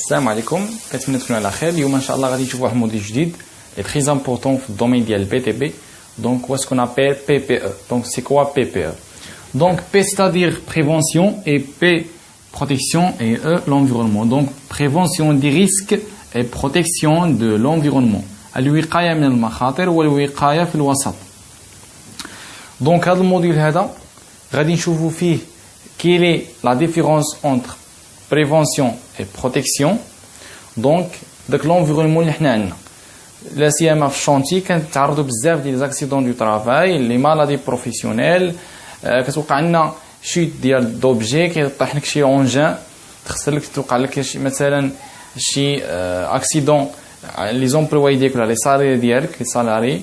السلام عليكم كنتمنى تكونوا على خير. اليوم ان شاء الله غادي نشوفوا واحد الموديل جديد اللي تري امبورطون في الدومين ديال البي تي بي. Donc what's qu'on appelle PPE. Donc c'est quoi PPE? Donc P c'est-à-dire prévention et P protection et E l'environnement. Donc prévention des risques et protection de l'environnement. الوقاية من المخاطر والوقاية في الوسط. Donc هذا الموديل هذا غادي نشوفوا فيه quelle est la différence entre prévention et protection. Donc داك l'environnement اللي حنا عندنا لا سيما في الشونتي كنتعرضوا بزاف ديال ليزاكسيدون دو طرافاي لي مالادي بروفيسيونيل. كتوقع لنا شيت ديال دوبجي كيطيح لك شي اونجان تخسر لك توقع لك شي مثلا شي اكسيدون لي زومبلوي ديالك ولا لي سالاري ديالك لي سالاري.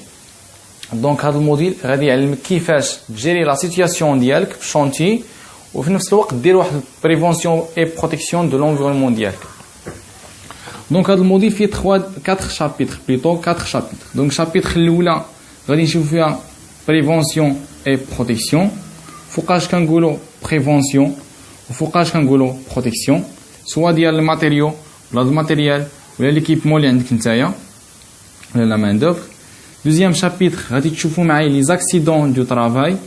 دونك هذا الموديل غادي يعلمك كيفاش تجيري لا سيتوياسيون ديالك في الشونتي وفي نفس الوقت دير واحد بريفونسيون اي بروتيكسيون دو لونفيرونمون ديالك. دونك هذا الموديل فيه 4 شابيتر بليتو 4 شابيتر. دونك شابيتر الاولى غادي نشوفوا فيها بريفونسيون اي بروتيكسيون. فوقاش كنقولوا بريفونسيون وفوقاش كنقولوا بروتيكسيون سوا ديال الماتيريو ولا الماتيريال ولا ليكيبمون اللي عندك نتايا ولا لا مان دوفر. دوزيام شابيتر غادي تشوفوا معايا لي زاكسيدون دو طرافاي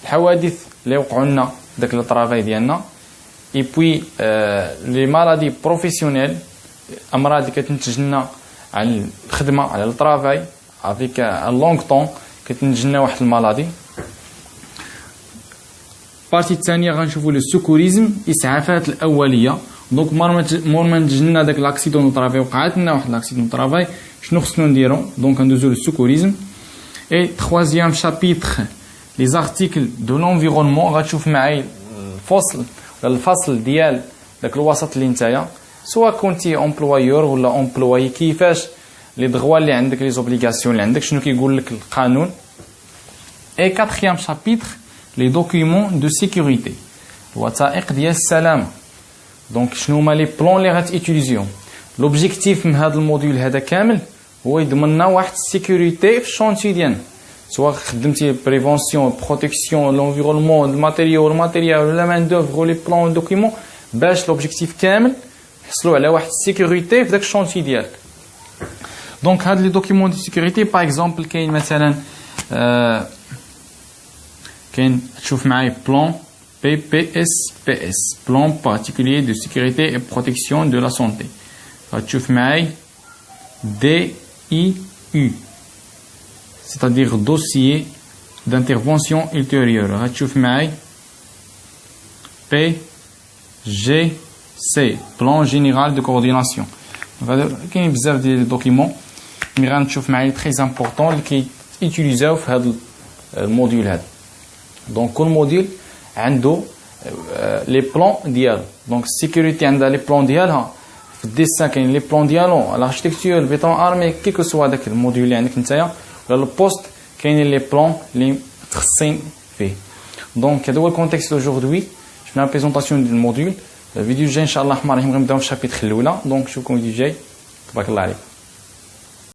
الحوادث اللي وقعوا لنا داك الطرافاي ديالنا. اي بوي لي مالادي بروفيسيونيل امراض اللي كتنتج لنا على الخدمه على الطرافاي افيك ان لونغ طون كتنتج لنا واحد المالادي. البارتي الثانيه غنشوفوا لو سكوريزم اسعافات الاوليه. دونك مور ما نتج لنا داك لاكسيدون دو طرافاي وقعت لنا واحد لاكسيدون دو طرافاي شنو خصنا نديرو. دونك ندوزو لو سكوريزم. اي تروازيام شابيتر لي زارتيكل دو لونفيرونمون غتشوف معايا الفصل ديال داك الوسط اللي نتايا سواء كنتي امبلويور ولا امبلوي كيفاش لي دغوا اللي عندك لي زوبليغاسيون اللي عندك شنو كيقول لك القانون. اي كاتريام شابيتر لي دوكيومون دو سيكوريتي الوثائق ديال السلامه. دونك شنو هما لي بلون اللي غاتيتيليزيهم. لوبجيكتيف من هذا الموديل هذا كامل هو يضمن لنا واحد السيكوريتي في الشونتي ديالنا سواء خدمتي بريفونسيون بروتيكسيون لونفيرونمون الماتيريال ولا مان دوفر ولي بلون دوكيومون باش لوبجيكتيف كامل نحصلوا على واحد السيكوريتي في داك الشونتي ديالك. دونك هاد لي دوكيومون دو سيكوريتي باغ اكزومبل كاين مثلا كاين تشوف معايا بلان PPSPS plan particulier de sécurité et protection de la santé. غتشوف معايا DIU c'est-à-dire dossier d'intervention ultérieure. غتشوف معايا PGC plan général de coordination. كاين بزاف ديال لي دوكيمون مي غنشوف معايا تري امبورطون اللي كيتيليزاو في هذا الموديل هذا. دونك كل موديل عنده لي بلان ديالو. دونك السيكوريتي عندها لي بلان ديالها في الديسان كاين لي بلان ديالو الاركتيكتور البيطون ارمي كيكو سوا داك الموديل اللي عندك نتايا ولا البوست كاينين لي بلان اللي متخصصين فيه. دونك هذا هو الكونتكست اوجوردي شفنا بريزونطاسيون ديال الموديل. الفيديو الجاي ان شاء الله الرحمن الرحيم غنبداو في الشابيتر الاولى. دونك نشوفكم الفيديو الجاي. تبارك الله عليكم.